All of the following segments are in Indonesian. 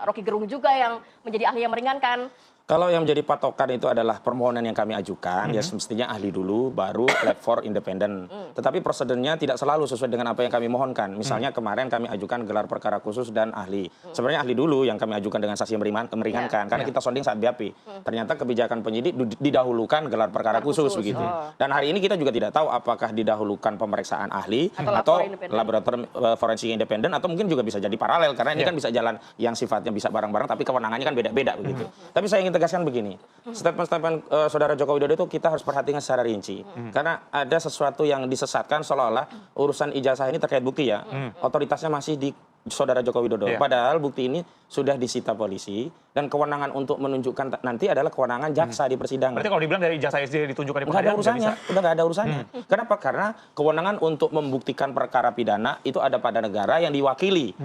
Rocky Gerung juga yang menjadi ahli yang meringankan. Kalau yang menjadi patokan itu adalah permohonan yang kami ajukan, ya semestinya ahli dulu, baru lab for independen. Tetapi prosedurnya tidak selalu sesuai dengan apa yang kami mohonkan. Misalnya kemarin kami ajukan gelar perkara khusus dan ahli. Sebenarnya ahli dulu yang kami ajukan dengan saksi yang meringankan, karena kita sonding saat BAP. Ternyata kebijakan penyidik didahulukan gelar perkara khusus begitu. Dan hari ini kita juga tidak tahu apakah didahulukan pemeriksaan ahli atau laboratorium forensik independen, atau mungkin juga bisa jadi paralel, karena ini kan bisa jalan yang sifatnya bisa bareng-bareng, tapi kewenangannya kan beda-beda begitu. Tapi saya ingin tegaskan begini, statement-statement saudara Joko Widodo itu kita harus perhatikan secara rinci, karena ada sesuatu yang disesatkan seolah-olah urusan ijazah ini terkait bukti ya, otoritasnya masih di saudara Joko Widodo. Padahal bukti ini sudah disita polisi dan kewenangan untuk menunjukkan nanti adalah kewenangan jaksa di persidangan. Berarti kalau dibilang dari ijazah SD ditunjukkan di nggak ada pengadilan urusannya, udah nggak ada urusannya. Kenapa? Karena kewenangan untuk membuktikan perkara pidana itu ada pada negara yang diwakili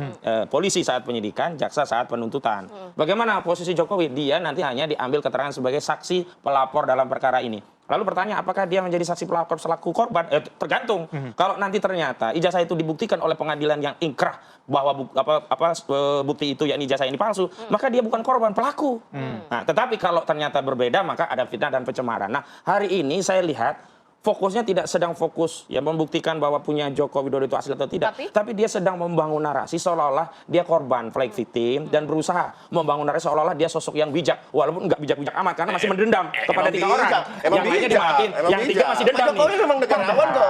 polisi saat penyidikan, jaksa saat penuntutan. Bagaimana posisi Jokowi? Dia nanti hanya diambil keterangan sebagai saksi pelapor dalam perkara ini. Lalu bertanya, apakah dia menjadi saksi pelapor selaku korban? Tergantung. Kalau nanti ternyata ijazah itu dibuktikan oleh pengadilan yang ingkrah bahwa bukti itu yakni ijazah ini palsu, maka dia bukan korban, pelaku. Nah, tetapi kalau ternyata berbeda, maka ada fitnah dan pencemaran. Nah, hari ini saya lihat fokusnya tidak sedang fokus ya membuktikan bahwa punya Joko Widodo itu asli atau tidak, tapi dia sedang membangun narasi seolah-olah dia korban, flag victim, dan berusaha membangun narasi seolah-olah dia sosok yang bijak, walaupun nggak bijak-bijak amat karena masih mendendam kepada 3 orang. Yang lainnya dimaafin, yang 3 masih dendam. Pak Jokowi memang negarawan kok.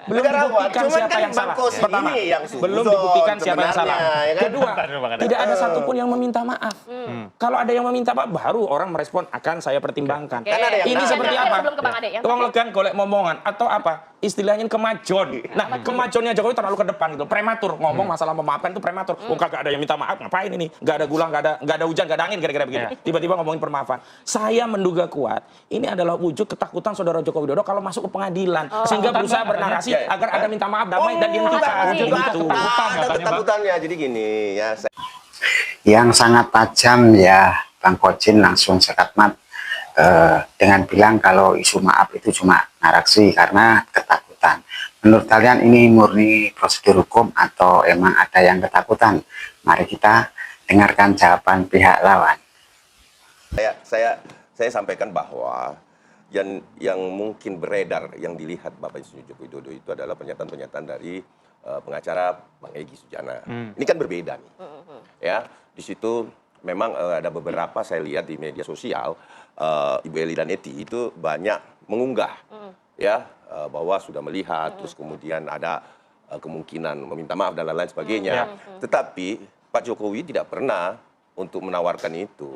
Belum dibuktikan siapa yang salah. Pertama, belum dibuktikan siapa yang salah. Kedua, tidak ada satupun yang meminta maaf. Kalau ada yang meminta maaf, baru orang merespon akan saya pertimbangkan. Ini seperti apa? Tuang legan golek omongan atau apa istilahnya kemajon. Nah, kemajonnya Jokowi terlalu ke depan gitu, prematur ngomong masalah memaafkan itu prematur. Oh, kagak ada yang minta maaf, ngapain ini? Nggak ada gula, nggak ada hujan, nggak ada angin, kira-kira begitu. Tiba-tiba ngomongin permaafan. Saya menduga kuat ini adalah wujud ketakutan saudara Joko Widodo kalau masuk ke pengadilan, sehingga berusaha bernarasi agar ada minta maaf damai dan dihentikan. Gitu. Ada ketakutannya. Jadi gini ya. Yang sangat tajam ya, Bang Kocin langsung sekat mat. Dengan bilang kalau isu maaf itu cuma narasi karena ketakutan. Menurut kalian ini murni prosedur hukum atau emang ada yang ketakutan? Mari kita dengarkan jawaban pihak lawan. Saya sampaikan bahwa yang mungkin beredar, yang dilihat Bapak Joko Widodo itu adalah pernyataan-pernyataan dari pengacara Bang Egy Sujana. Ini kan berbeda nih. Ya, di situ memang ada beberapa saya lihat di media sosial, Ibu Eli dan Eti itu banyak mengunggah ya bahwa sudah melihat, terus kemudian ada kemungkinan meminta maaf dan lain-lain sebagainya. Tetapi Pak Jokowi tidak pernah untuk menawarkan itu.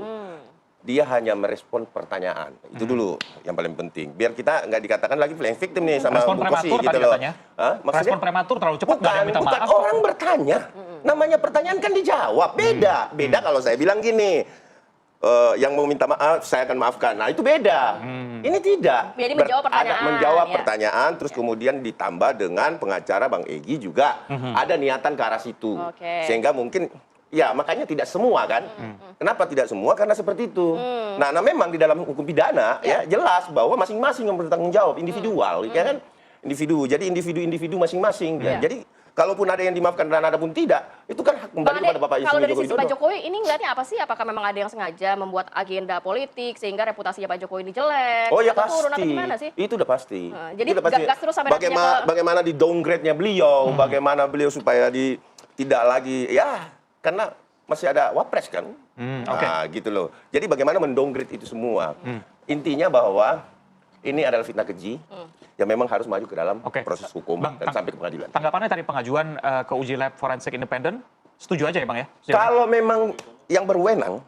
Dia hanya merespon pertanyaan. Itu dulu yang paling penting. Biar kita nggak dikatakan lagi playing victim nih sama respon Bu Kosi prematur gitu tadi loh. katanya. Maksudnya Respon prematur terlalu cepat, nggak ada yang minta maaf. Orang bertanya. Namanya pertanyaan kan dijawab. Beda kalau saya bilang gini. Yang mau minta maaf, saya akan maafkan. Nah, itu beda. Ini tidak. Jadi menjawab pertanyaan. Menjawab pertanyaan, terus kemudian ditambah dengan pengacara Bang Egy juga ada niatan ke arah situ. Sehingga mungkin, ya makanya tidak semua kan. Kenapa tidak semua? Karena seperti itu. Nah, memang di dalam hukum pidana ya jelas bahwa masing-masing yang bertanggung jawab, individual, ya kan? Individu. Jadi individu masing-masing. Jadi kalaupun ada yang dimaafkan dan ada pun tidak, itu kan hak kembali kepada Bapak Kalau dari Joko sisi Widodo. Pak Jokowi ini ngeliatnya apa sih? Apakah memang ada yang sengaja membuat agenda politik sehingga reputasinya Pak Jokowi ini jelek? Oh ya atau turun, atau pasti. gimana sih? Itu udah pasti. Jadi itu udah pasti. gas terus sampai bagaimana di downgrade-nya beliau, bagaimana beliau supaya tidak lagi ya karena masih ada wapres kan. Nah, gitu loh. Jadi bagaimana mendowngrade itu semua. Intinya bahwa ini adalah fitnah keji yang memang harus maju ke dalam proses hukum dan sampai ke pengadilan. Tanggapannya tadi pengajuan ke uji lab forensik independen, setuju aja ya Bang ya? Kalau memang yang berwenang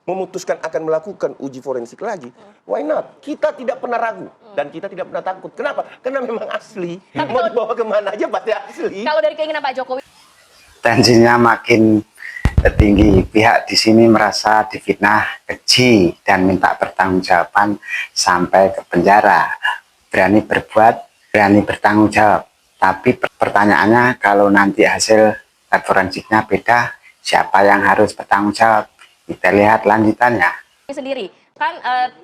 memutuskan akan melakukan uji forensik lagi, why not? Kita tidak pernah ragu dan kita tidak pernah takut. Kenapa? Karena memang asli. Mau dibawa kemana aja pasti asli. Kalau dari keinginan Pak Jokowi, Tensinya makin tinggi. Pihak di sini merasa difitnah keji dan minta pertanggungjawaban sampai ke penjara. Berani berbuat, berani bertanggung jawab. Tapi pertanyaannya kalau nanti hasil lab forensiknya beda, siapa yang harus bertanggung jawab? Kita lihat lanjutannya. sendiri kan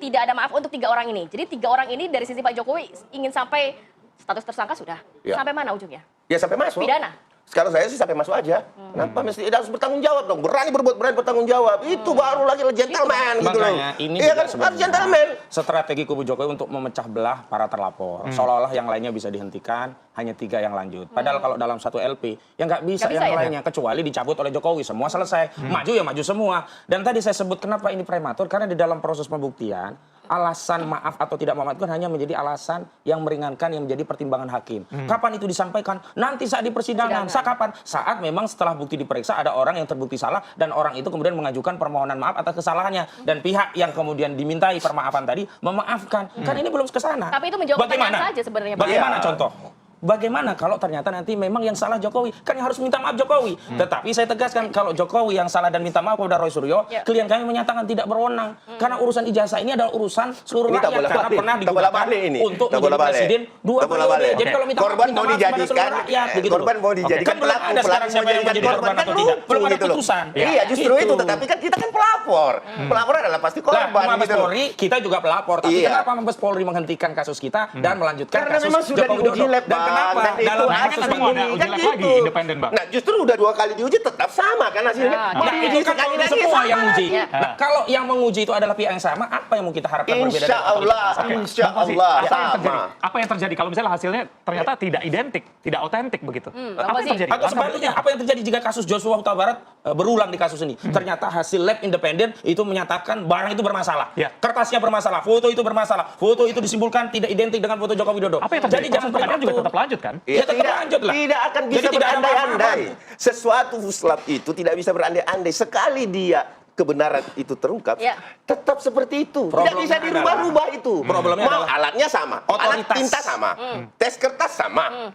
tidak ada maaf untuk 3 orang ini. Jadi 3 orang ini dari sisi Pak Jokowi ingin sampai status tersangka sudah. Sampai mana ujungnya? Ya sampai masuk. Pidana. Sekarang saya sih sampai masuk aja. Kenapa mesti harus bertanggung jawab dong? Berani berbuat, berani bertanggung jawab. Itu baru lagi gentleman gitu loh. Makanya ini Iya juga kan, harus sebenarnya gentleman. strategi kubu Jokowi untuk memecah belah para terlapor. Seolah-olah yang lainnya bisa dihentikan, hanya 3 yang lanjut. Padahal kalau dalam satu LP, ya nggak bisa Nggak bisa yang ya? lainnya, kecuali dicabut oleh Jokowi. Semua selesai. Maju ya maju semua. Dan tadi saya sebut kenapa ini prematur, karena di dalam proses pembuktian, alasan maaf atau tidak memaafkan hanya menjadi alasan yang meringankan yang menjadi pertimbangan hakim. Kapan itu disampaikan? Nanti saat di persidangan. Saat kapan? Saat memang setelah bukti diperiksa ada orang yang terbukti salah dan orang itu kemudian mengajukan permohonan maaf atas kesalahannya dan pihak yang kemudian dimintai permaafan tadi memaafkan. Kan ini belum ke sana. Tapi itu menjawab pertanyaan saja sebenarnya, Pak. Bagaimana Iya. contoh? Bagaimana kalau ternyata nanti memang yang salah Jokowi? Kan yang harus minta maaf Jokowi. Tetapi saya tegaskan kalau Jokowi yang salah dan minta maaf kepada Roy Suryo, klien kami menyatakan tidak berwenang. Karena urusan ijazah ini adalah urusan seluruh Ini tak rakyat. boleh Karena balik. pernah Tak boleh digunakan balik ini. untuk Tak menjadi boleh balik. presiden 2 Tak boleh periode. balik. Jadi kalau minta maaf, korban minta mau maaf kepada dijadikan seluruh rakyat. Begitu korban loh. mau dijadikan Kan belum pelaku, ada sekarang pelaku siapa yang menjadikan menjadi korban korban, atau kan tidak. Belum lucu ada gitu loh. putusan. Iya, justru Gitu. itu. Tetapi kan kita kan pelapor. Pelapor adalah pasti Nah, korban Mabes gitu loh. Polri kita juga pelapor, tapi Iya. kenapa Mabes Polri menghentikan kasus kita dan melanjutkan Karena kasus memang sudah Joko diuji Widodo? lab, Dan Bang. kenapa Dan itu dalam hanya kasus ketemu begini ada uji kan lab gitu. lagi, independen, Bang. Nah, justru udah 2 kali diuji tetap sama kan hasilnya. Nah, Nah, itu kan sekali kalau lagi semua sama yang uji. lagi. Nah, kalau yang menguji itu adalah pihak yang sama, apa yang mau kita harapkan berbeda Insya dari Allah, otoritas? insya Bang Fauzi, Allah apa yang terjadi? sama. Apa yang terjadi kalau misalnya hasilnya ternyata tidak identik, tidak otentik begitu? Bang Apa Fauzi. yang terjadi? Atau sebaliknya, apa yang terjadi jika kasus Joshua Huta Barat berulang di kasus ini? Ternyata hasil lab independen itu menyatakan barang itu bermasalah. Ya. Kertasnya bermasalah, foto itu bermasalah. Foto itu disimpulkan tidak identik dengan foto Joko Widodo. Apa yang terjadi? Jadi jangan Proses pengadilan juga prematur. tetap lanjut kan? Ya, tetap lanjut lah. Tidak akan Jadi bisa tidak ada berandai-andai. apa-apa. Sesuatu fuslap itu tidak bisa berandai-andai. Sekali dia kebenaran itu terungkap, Ya. tetap seperti itu. Tidak Problemnya bisa dirubah-rubah itu. Problemnya Mau adalah alatnya sama, alat otoritas. tinta sama, tes kertas sama.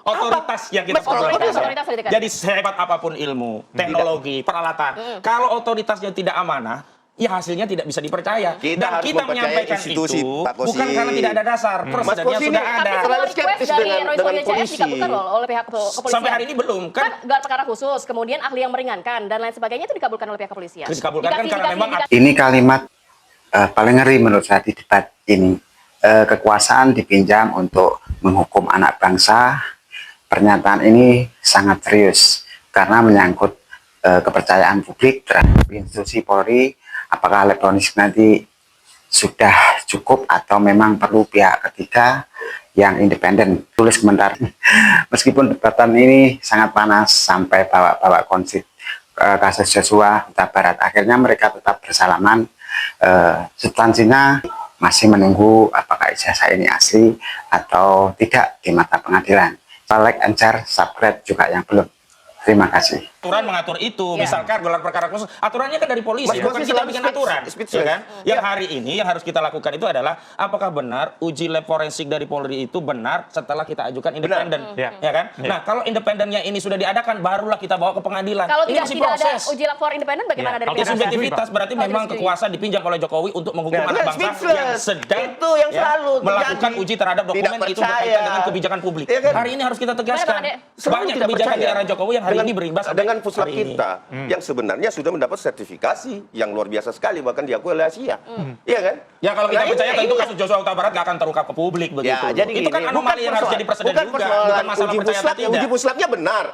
Otoritas yang kita Mas, otoritas perlu. ditekan. Jadi sehebat apapun ilmu, teknologi, peralatan, kalau otoritasnya tidak amanah, ya hasilnya tidak bisa dipercaya. Kita Dan harus kita mempercayai menyampaikan institusi, itu Pak Kosi. bukan karena tidak ada dasar, presidennya Kosi sudah ini- ada. Tapi semua Terlalu request skeptis dari dengan Roy Suryo CS polisi. dikabulkan loh oleh pihak kepolisian. Sampai hari ini belum Kan kan? gelar perkara khusus, kemudian ahli yang meringankan dan lain sebagainya itu dikabulkan oleh pihak kepolisian. Dikabulkan kan karena memang Ini kalimat paling ngeri menurut saya di debat ini. Kekuasaan dipinjam untuk menghukum anak bangsa. Pernyataan ini sangat serius karena menyangkut kepercayaan publik terhadap institusi Polri. Apakah elektronik nanti sudah cukup atau memang perlu pihak ketiga yang independen? Tulis komentar. Meskipun debatan ini sangat panas sampai bawa-bawa konflik kasus Joshua Huta Barat, akhirnya mereka tetap bersalaman. Substansinya masih menunggu apakah ijazah ini asli atau tidak di mata pengadilan. Like and share, subscribe juga yang belum. Terima kasih. aturan mengatur itu. Ya. Misalkan gelar perkara khusus, aturannya kan dari polisi, Mas bukan Kosi kita selalu bikin speech- aturan. speech- Ya kan? Ya. Yang hari ini yang harus kita lakukan itu adalah apakah benar uji lab forensik dari Polri itu benar setelah kita ajukan independen. Ya. Ya kan? Nah, kalau independennya ini sudah diadakan, barulah kita bawa ke pengadilan. Kalau ini tidak, masih tidak ada proses. uji lapor independen bagaimana Ya, dari kalau pihak tidak kepolisian? Subjektivitas berarti Kalau memang tidak kekuasaan dipinjam oleh Jokowi untuk menghukum Nah, anak itu bangsa speechless. yang sedang Itu yang selalu melakukan terjadi. uji terhadap Tidak dokumen itu percaya. berkaitan dengan kebijakan publik. Iya kan? Hari ini harus kita Bang tegaskan. Ade. Selalu Banyak tidak kebijakan di percaya. era Jokowi yang hari ini berimbas sampai dengan puslap hari ini. kita yang sebenarnya sudah mendapat sertifikasi yang luar biasa sekali bahkan diakui oleh Asia. Iya kan? Ya kalau kita Nah, percaya ini- tentu ini- kasus Joshua Huta Barat nggak akan terungkap ke publik begitu. Ya, jadi itu kan gini, anomali yang harus jadi presiden bukan juga, persoalan bukan masalah uji percaya atau puslapnya. tidak. Uji puslapnya benar,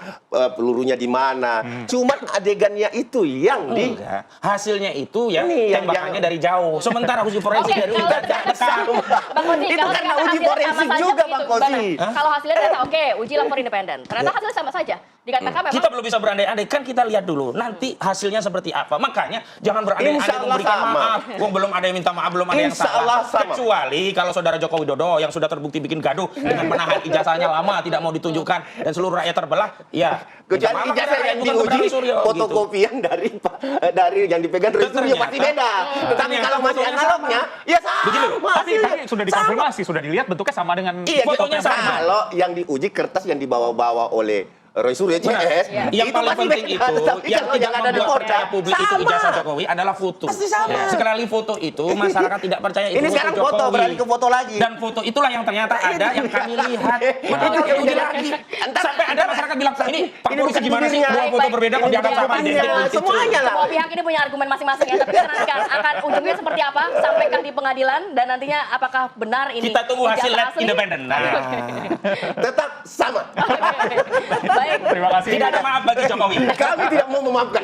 pelurunya di mana. Cuman adegannya itu yang di Enggak. Hasilnya itu ya Ini yang- tembakannya yang- dari jauh. Sementara uji forensik Oke, dari kalau dekat. Bang Kosi, Itu kalau karena ternyata uji hasilnya forensik sama saja juga, begitu, Bang Kosi. gimana? Kalau hasilnya ternyata oke, uji lapor independen. Ternyata hasilnya sama saja. Dikatakan memang Kita belum bisa berandai-andai, kan kita lihat dulu nanti hasilnya seperti apa. Makanya jangan berandai-andai Insya Allah memberikan sama. maaf. Wong belum ada yang minta maaf, belum ada yang Insya salah. Allah sama. Kecuali kalau saudara Joko Widodo yang sudah terbukti bikin gaduh dengan menahan ijazahnya lama tidak mau ditunjukkan dan seluruh rakyat terbelah, ya. minta kecuali maaf ijazah kepada yang bukan kepada diuji Suryo, gitu. fotokopian dari yang dipegang Roy Suryo Ternyata- pasti beda. Tetapi ternyata kalau masih fotonya analognya, ya sama. Begini, Tapi hasilnya. sudah dikonfirmasi, sudah dilihat bentuknya sama dengan Iya, fotonya fotonya sama. Kalau yang diuji kertas yang dibawa-bawa oleh Roy Suryo CS, Iya. Yang itu paling pasti penting beda. itu Tetapi yang kalau tidak yang ada di membuat Polda, percaya publik itu sama. ijazah Jokowi adalah foto. Pasti sama. Ya. Sekali foto itu masyarakat tidak percaya itu Ini foto sekarang Jokowi. foto, beralih ke foto lagi. Dan foto itulah yang ternyata ada yang kami lihat. Makanya harus diuji lagi. Sampai ada masyarakat bilang ini Pak Ini Polisi bukan gimana sih bibirnya. dua foto berbeda kok dianggap sama Jawabannya, identik gitu. semuanya lah. Semua pihak ini punya argumen masing-masing ya, tapi kita nantikan akan ujungnya seperti apa, sampaikah di pengadilan dan nantinya apakah benar ini Kita tunggu hasil ijazah lab asli? independen. Nah, Tetap sama. Baik. Terima kasih. tidak ada maaf bagi Jokowi. Kami tidak mau memaafkan.